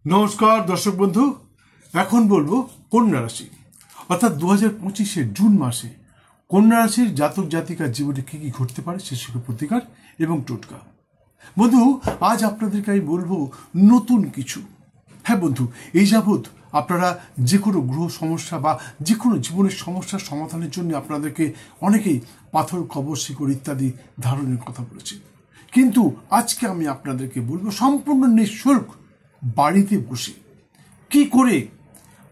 নমস্কার দর্শক বন্ধু। এখন বলবো কন্যা রাশি অর্থাৎ 2025 জুন মাসে কন্যা রাশির জাতক জাতিকার জীবনে কি কি ঘটতে পারে সে প্রতিকার এবং টোটকা। বন্ধু, আজ আপনাদেরকে আমি বলবো নতুন কিছু। হ্যাঁ বন্ধু, এই যাবৎ আপনারা যে কোনো গ্রহ সমস্যা বা যে কোনো জীবনের সমস্যার সমাধানের জন্য আপনাদেরকে অনেকেই পাথর, কবর, শিকড় ইত্যাদি ধারণের কথা বলেছে, কিন্তু আজকে আমি আপনাদেরকে বলবো সম্পূর্ণ নিঃশুল্ক বাড়িতে বসে কি করে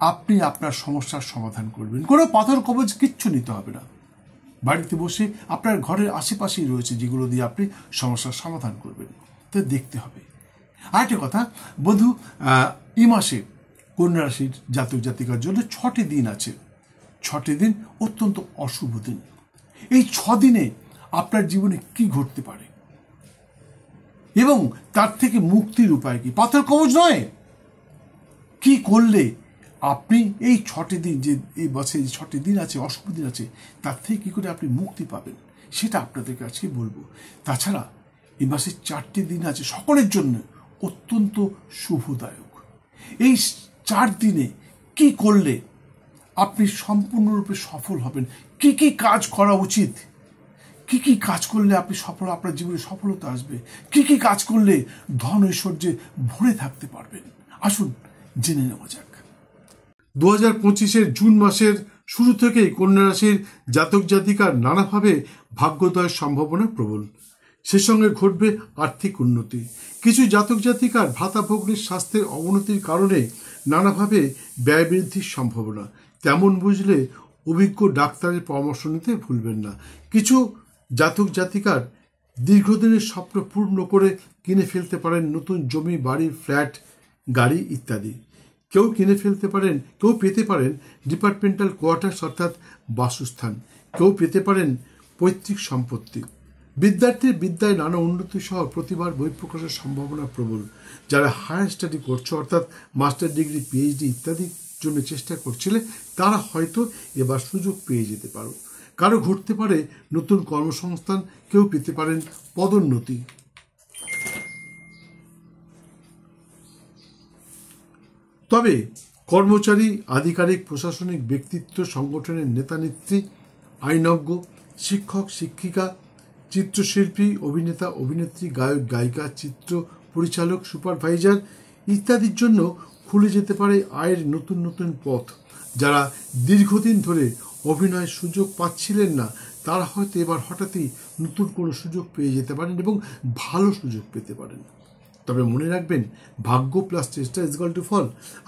আপনি আপনার সমস্যার সমাধান করবেন। কোনো পাথর কবজ কিচ্ছু নিতে হবে না, বাড়িতে বসে আপনার ঘরের আশেপাশেই রয়েছে যেগুলো দিয়ে আপনি সমস্যার সমাধান করবেন। তো দেখতে হবে। আরেকটা কথা বন্ধু, এই মাসে কন্যা রাশির জাতক জাতিকার জন্য 6টি দিন আছে। 6টি দিন অত্যন্ত অশুভ দিন। এই 6 দিনে আপনার জীবনে কি ঘটতে পারে এবং তার থেকে মুক্তির উপায় কি? পাথর কবজ নয়, কি করলে আপনি এই 6টি দিন, যে এই বছরে 6টি দিন আছে, অশুভ দিন আছে, তার থেকে কি করে আপনি মুক্তি পাবেন সেটা আপনাদেরকে আজকে বলবো। তাছাড়া এই মাসে 4টি দিন আছে সকলের জন্য অত্যন্ত শুভদায়ক। এই 4 দিনে কি করলে আপনি সম্পূর্ণরূপে সফল হবেন, কি কি কাজ করা উচিত, কি কি কাজ করলে আপনি সফল, আপনার জীবনে সফলতা আসবে, কি কি কাজ করলে ধন ঐশ্বর্যে ভরে থাকতে পারবেন, আসুন জেনে নেওয়া যাক। 2025 জুন মাসের শুরু থেকেই কন্যা রাশির জাতক জাতিকার নানাভাবে ভাগ্যোদয়ের সম্ভাবনা প্রবল। সে সঙ্গে ঘটবে আর্থিক উন্নতি। কিছু জাতক জাতিকার ভ্রাতা ভগ্নীর স্বাস্থ্যের অবনতির কারণে নানাভাবে ব্যয় বৃদ্ধির সম্ভাবনা। তেমন বুঝলে অভিজ্ঞ ডাক্তারের পরামর্শ নিতে ভুলবেন না। কিছু জাতক জাতিকার দীর্ঘদিনের স্বপ্ন পূর্ণ করে কিনে ফেলতে পারেন নতুন জমি, বাড়ি, ফ্ল্যাট, গাড়ি ইত্যাদি। কেউ কিনে ফেলতে পারেন, কেউ পেতে পারেন ডিপার্টমেন্টাল কোয়ার্টার্স অর্থাৎ বাসস্থান, কেউ পেতে পারেন পৈতৃক সম্পত্তি। বিদ্যার্থীর বিদ্যায় নানা উন্নতি সহ প্রতিভার বহিঃপ্রকাশের সম্ভাবনা প্রবল। যারা হায়ার স্টাডি করছে অর্থাৎ মাস্টার ডিগ্রি, পিএইচডি ইত্যাদির জন্য চেষ্টা করছিলে, তারা হয়তো এবার সুযোগ পেয়ে যেতে পারো। কারো ঘটতে পারে নতুন কর্মসংস্থান, কেউ পেতে পারেন পদোন্নতি। তবে কর্মচারী, আধিকারিক, প্রশাসনিক ব্যক্তিত্ব, সংগঠনের নেতা নেত্রী, আইনজ্ঞ, শিক্ষক শিক্ষিকা, চিত্রশিল্পী, অভিনেতা অভিনেত্রী, গায়ক গায়িকা, চিত্র পরিচালক, সুপারভাইজার ইত্যাদির জন্য খুলে যেতে পারে আয়ের নতুন নতুন পথ। যারা দীর্ঘদিন ধরে অভিনয়ের সুযোগ পাচ্ছিলেন না, তারা হয়তো এবার হঠাৎই নতুন কোনো সুযোগ পেয়ে যেতে পারেন এবং ভালো সুযোগ পেতে পারেন। তবে মনে রাখবেন, ভাগ্য প্লাস চেষ্টা ইজগাল টু ফল।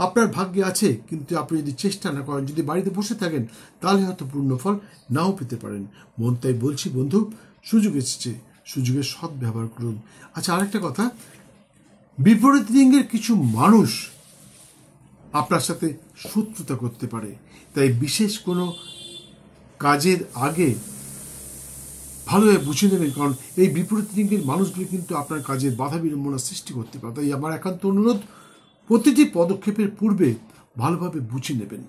আপনার ভাগ্যে আছে, কিন্তু আপনি যদি চেষ্টা না করেন, যদি বাড়িতে বসে থাকেন, তাহলে হয়তো পূর্ণ ফল নাও পেতে পারেন। মন তাই বলছি বন্ধু, সুযোগ এসেছে, সুযোগের সৎ ব্যবহার করুন। আচ্ছা, আরেকটা কথা, বিপরীত লিঙ্গের কিছু মানুষ আপনার সাথে শত্রুতা করতে পারে, তাই বিশেষ কোনো কাজের আগে ভালোভাবে বুঝে নেবেন, কারণ এই বিপরীত লিঙ্গের মানুষগুলো কিন্তু আপনার কাজের বাধা বিড়ম্বনার সৃষ্টি করতে পারে। তাই আমার একান্ত অনুরোধ, প্রতিটি পদক্ষেপের পূর্বে ভালোভাবে বুঝে নেবেন।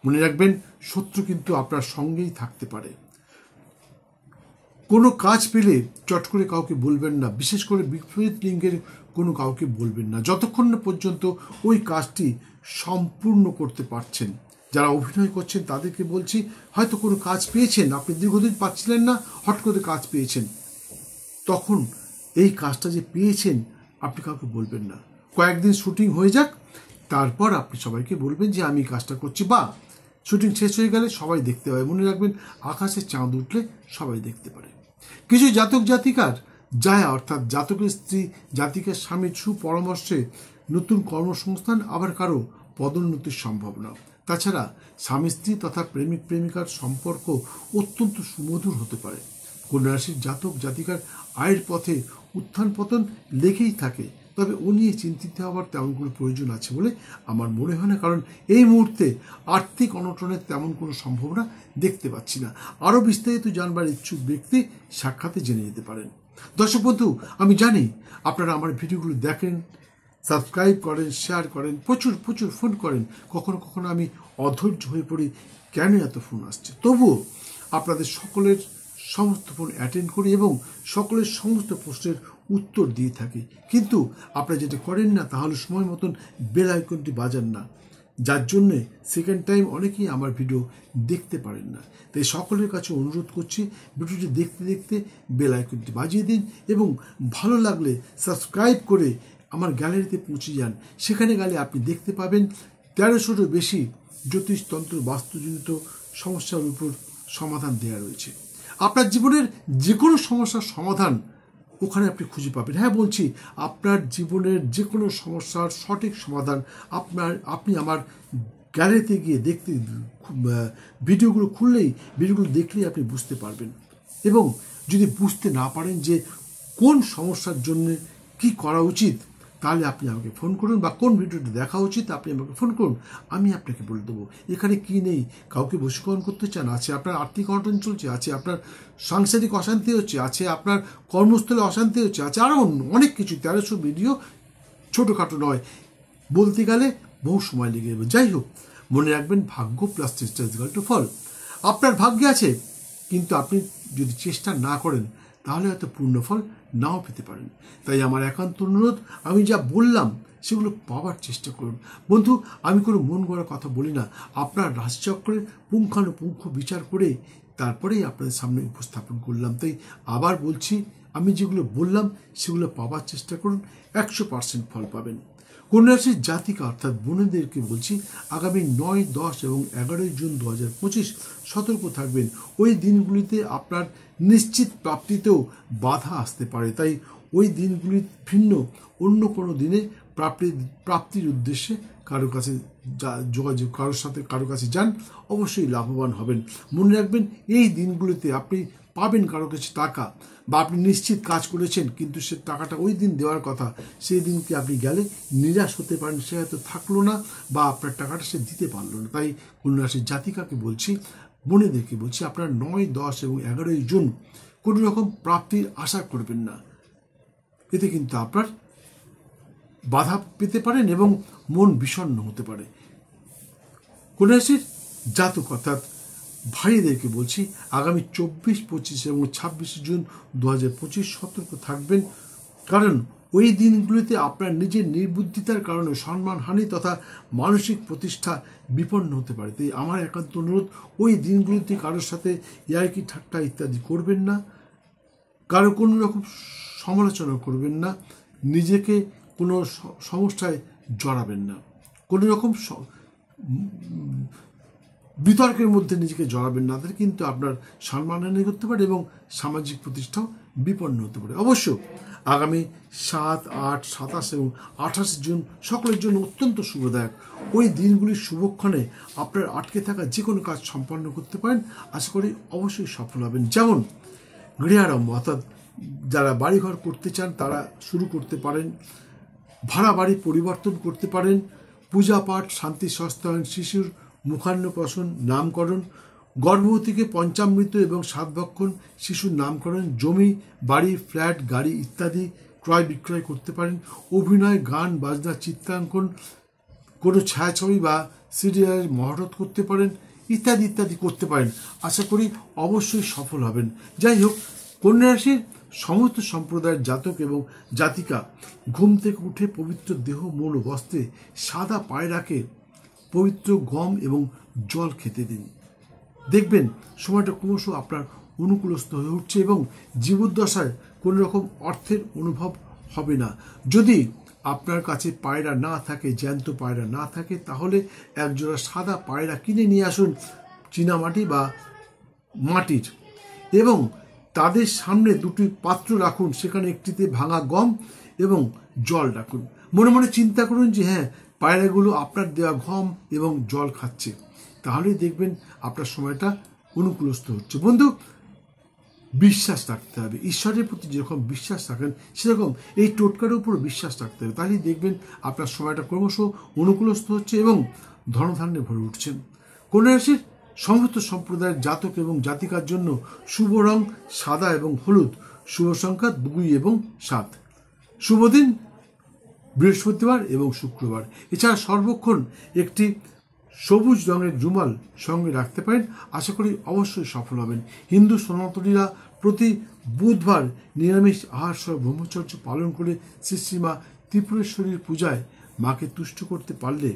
মনে রাখবেন, শত্রু কিন্তু আপনার সঙ্গেই থাকতে পারে। কোনো কাজ পেলে চট করে কাউকে বলবেন না, বিশেষ করে বিপরীত লিঙ্গের কোনো কাউকে বলবেন না, যতক্ষণ না পর্যন্ত ওই কাজটি সম্পূর্ণ করতে পারছেন। যারা অভিনয় করছেন তাদেরকে বলছি, হয়তো কোনো কাজ পেয়েছেন, আপনি দীর্ঘদিন পাচ্ছিলেন না, হট করে কাজ পেয়েছেন, তখন এই কাজটা যে পেয়েছেন আপনি কাউকে বলবেন না। কয়েকদিন শুটিং হয়ে যাক, তারপর আপনি সবাইকে বলবেন যে আমি কাজটা করছি, বা শুটিং শেষ হয়ে গেলে সবাই দেখতে পাবে। মনে রাখবেন, আকাশে চাঁদ উঠলে সবাই দেখতে পারে। কিছু জাতক জাতিকার জায়া অর্থাৎ জাতকের স্ত্রী, জাতিকার স্বামীর সুপরামর্শে নতুন কর্মসংস্থান, আবার কারো পদোন্নতির সম্ভাবনা। তাছাড়া স্বামী স্ত্রী তথা প্রেমিক প্রেমিকার সম্পর্ক অত্যন্ত সুমধুর হতে পারে। কন্যা রাশির জাতক জাতিকার আয়ের পথে উত্থান পতন লেগেই থাকে, তবে ও নিয়ে চিন্তিত হওয়ার তেমন কোনো প্রয়োজন আছে বলে আমার মনে হয় না, কারণ এই মুহূর্তে আর্থিক অনটনের তেমন কোনো সম্ভাবনা দেখতে পাচ্ছি না। আরও বিস্তারিত জানবার ইচ্ছুক ব্যক্তি সাক্ষাতে জেনে নিতে পারেন। দর্শক বন্ধু, আমি জানি আপনারা আমার ভিডিওগুলো দেখেন, সাবস্ক্রাইব করেন, শেয়ার করেন, প্রচুর প্রচুর ফোন করেন। কখনো কখনো আমি অধৈর্য হয়ে পড়ি, কেন এত ফোন আসছে। তবুও আপনাদের সকলের সমস্ত ফোন অ্যাটেন্ড করি এবং সকলের সমস্ত প্রশ্নের উত্তর দিয়ে থাকি, কিন্তু আপনারা যেটা করেন না তাহলে সময় মতন বেল আইকনটি বাজান না, যার জন্যে সেকেন্ড টাইম অনেকেই আমার ভিডিও দেখতে পারেন না। তাই সকলের কাছে অনুরোধ করছি, ভিডিওটি দেখতে দেখতে বেল আইকনটি বাজিয়ে দিন এবং ভালো লাগলে সাবস্ক্রাইব করে আমার গ্যালারিতে পৌঁছে যান। সেখানে গেলে আপনি দেখতে পাবেন 1300-রও বেশি জ্যোতিষতন্ত্র বাস্তুজনিত সমস্যার উপর সমাধান দেওয়া রয়েছে। আপনার জীবনের যে কোনো সমস্যার সমাধান ওখানে আপনি খুঁজে পাবেন। হ্যাঁ বলছি, আপনার জীবনের যে কোনো সমস্যার সঠিক সমাধান আপনি আমার গ্যালারিতে গিয়ে দেখতে, ভিডিওগুলো খুললেই, ভিডিওগুলো দেখলেই আপনি বুঝতে পারবেন। এবং যদি বুঝতে না পারেন যে কোন সমস্যার জন্য কি করা উচিত, তাহলে আপনি আমাকে ফোন করুন, বা কোন ভিডিওটি দেখা উচিত আপনি আমাকে ফোন করুন, আমি আপনাকে বলে দেবো। এখানে কি নেই, কাউকে বশীকরণ করতে চান, আছে আপনার আর্থিক অনটন চলছে, আছে আপনার সাংসারিক অশান্তি হচ্ছে, আছে আপনার কর্মস্থলে অশান্তি হচ্ছে, আছে আরও অনেক কিছু। 1300 ভিডিও ছোটোখাটো নয়, বলতে গেলে বহু সময় লেগে যাবে। যাই হোক, মনে রাখবেন, ভাগ্য প্লাস চেষ্টা ইজ ইকুয়াল টু ফল। আপনার ভাগ্যে আছে, কিন্তু আপনি যদি চেষ্টা না করেন তাহলে হয়তো পূর্ণ ফল নাও পেতে পারেন। তাই আমার একান্ত অনুরোধ, আমি যা বললাম সেগুলো পাওয়ার চেষ্টা করুন। বন্ধু, আমি কোনো মন গড়া কথা বলি না, আপনার রাশিচক্রের পুঙ্খানুপুঙ্খ বিচার করে তারপরেই আপনাদের সামনে উপস্থাপন করলাম। তাই আবার বলছি, আমি যেগুলো বললাম সেগুলো পাওয়ার চেষ্টা করুন, 100% ফল পাবেন। কন্যা রাশির জাতিকা অর্থাৎ বোনেদেরকে বলছি, আগামী 9, 10 এবং 11 জুন 2025 সতর্ক থাকবেন। ওই দিনগুলিতে আপনার নিশ্চিত প্রাপ্তিতেও বাধা আসতে পারে। তাই ওই দিনগুলি ভিন্ন অন্য কোনো দিনে প্রাপ্তির উদ্দেশ্যে কারো কাছে যোগাযোগ, কারো কাছে যান, অবশ্যই লাভবান হবেন। মনে রাখবেন, এই দিনগুলিতে আপনি পাবেন কারো কাছে টাকা, বা আপনি নিশ্চিত কাজ করেছেন কিন্তু সে টাকাটা ওই দিন দেওয়ার কথা, সেই দিনকে আপনি গেলে নিরাশ হতে পারেন, সে হয়তো থাকলো না, বা আপনার টাকাটা সে দিতে পারলো না। তাই কন্যা রাশির জাতিকাকে বলছি, বোনেদেরকে বলছি, আপনার 9, 10 এবং 11 জুন কোনো রকম প্রাপ্তির আশা করবেন না। এতে কিন্তু আপনার বাধা পেতে পারেন এবং মন বিষণ্ণ হতে পারে। কন্যা রাশির জাতক অর্থাৎ ভাইদেরকে বলছি, আগামী 24, 25 এবং 26 জুন 2025 সতর্ক থাকবেন, কারণ ওই দিনগুলিতে আপনার নিজের নির্বুদ্ধিতার কারণে সম্মানহানি তথা মানসিক প্রতিষ্ঠা বিপন্ন হতে পারে। তাই আমার একান্ত অনুরোধ, ওই দিনগুলিতে কারোর সাথে ইয়ার্কি ঠাট্টা ইত্যাদি করবেন না, কারো কোনো রকম সমালোচনা করবেন না, নিজেকে কোনো সমস্যায় জড়াবেন না, কোনো রকম বিতর্কের মধ্যে নিজেকে জড়াবেন না, তাদের কিন্তু আপনার সম্মানহানি করতে পারে এবং সামাজিক প্রতিষ্ঠাও বিপন্ন হতে পারে। অবশ্য আগামী 7, 8, 27 এবং 28 জুন সকলের জন্য অত্যন্ত শুভদায়ক। ওই দিনগুলির শুভক্ষণে আপনার আটকে থাকা যে কোনো কাজ সম্পন্ন করতে পারেন, আশা করি অবশ্যই সফল হবেন। যেমন গৃহারম্ভ অর্থাৎ যারা বাড়িঘর করতে চান তারা শুরু করতে পারেন, ভাড়া বাড়ি পরিবর্তন করতে পারেন, পূজা পাঠ, শান্তি সস্তায়ন, শিশুর মুখান্নপ্রাশন, নামকরণ, গর্ভবতীকে পঞ্চামৃত এবং 7 ভক্ষণ, শিশুর নামকরণ, জমি, বাড়ি, ফ্ল্যাট, গাড়ি ইত্যাদি ক্রয় বিক্রয় করতে পারেন, অভিনয়, গান, বাজনা, চিত্রাঙ্কন, কোনো ছায়াছবি বা সিরিয়ালের মহরত করতে পারেন, ইত্যাদি ইত্যাদি করতে পারেন। আশা করি অবশ্যই সফল হবেন। যাই হোক, কন্যা রাশির সমস্ত সম্প্রদায়ের জাতক এবং জাতিকা ঘুম থেকে উঠে পবিত্র দেহ, মন ও বস্ত্রে সাদা পায়রাকে পবিত্র গম এবং জল খেতে দিন। দেখবেন সময়টা ক্রমশ আপনার অনুকূলস্থ হয়ে উঠছে এবং জীবদ্দশায় কোনো রকম অর্থের অনুভব হবে না। যদি আপনার কাছে পায়রা না থাকে, জ্যান্ত পায়রা না থাকে, তাহলে একজোড়া সাদা পায়রা কিনে নিয়ে আসুন, চীনামাটি বা মাটির, এবং তাদের সামনে 2টি পাত্র রাখুন, সেখানে একটিতে ভাঙা গম এবং জল রাখুন। মনে মনে চিন্তা করুন যে হ্যাঁ, পায়রাগুলো আপনার দেওয়া গম এবং জল খাচ্ছে, তাহলেই দেখবেন আপনার সময়টা অনুকূলস্থ হচ্ছে। বন্ধু, বিশ্বাস রাখতে হবে, ঈশ্বরের প্রতি যেরকম বিশ্বাস রাখেন সেরকম এই টোটকার উপর বিশ্বাস রাখতে হবে, তাহলেই দেখবেন আপনার সময়টা ক্রমশ অনুকূলস্থ হচ্ছে এবং ধনধান্যে ভরে উঠছেন। কন্যা রাশির সমস্ত সম্প্রদায়ের জাতক এবং জাতিকার জন্য শুভ রং সাদা এবং হলুদ, শুভ সংখ্যা 2 এবং 7, শুভ দিন বৃহস্পতিবার এবং শুক্রবার। এছাড়া সর্বক্ষণ একটি সবুজ রঙের রুমাল সঙ্গে রাখতে পারেন, আশা করি অবশ্যই সফল হবেন। হিন্দু সনাতনীরা প্রতি বুধবার নিরামিষ আহার সহ ব্রহ্মচর্য পালন করে শ্রীমা ত্রিপুরেশ্বরীর পূজায় মাকে তুষ্ট করতে পারলে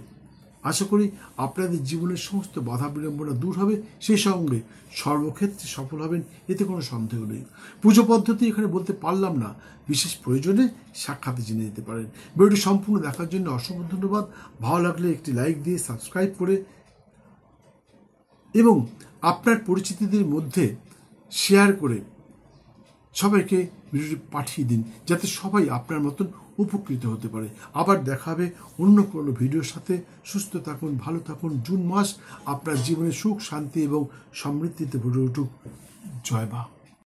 আশা করি আপনাদের জীবনের সমস্ত বাধা বিড়ম্বনা দূর হবে, সেই সঙ্গে সর্বক্ষেত্রে সফল হবেন, এতে কোনো সন্দেহ নেই। পুজো পদ্ধতি এখানে বলতে পারলাম না, বিশেষ প্রয়োজনে সাক্ষাতে জেনে যেতে পারেন। ভিডিওটি সম্পূর্ণ দেখার জন্য অসংখ্য ধন্যবাদ। ভালো লাগলে একটি লাইক দিয়ে সাবস্ক্রাইব করে এবং আপনার পরিচিতিদের মধ্যে শেয়ার করে সবাইকে ভিডিওটি পাঠিয়ে দিন, যাতে সবাই আপনার মতন উপকৃত হতে পারে। আবার দেখা হবে অন্য কোনো ভিডিওর সাথে। সুস্থ থাকুন, ভালো থাকুন। জুন মাস আপনার জীবনে সুখ, শান্তি এবং সমৃদ্ধিতে ভরে উঠুক। জয় মা।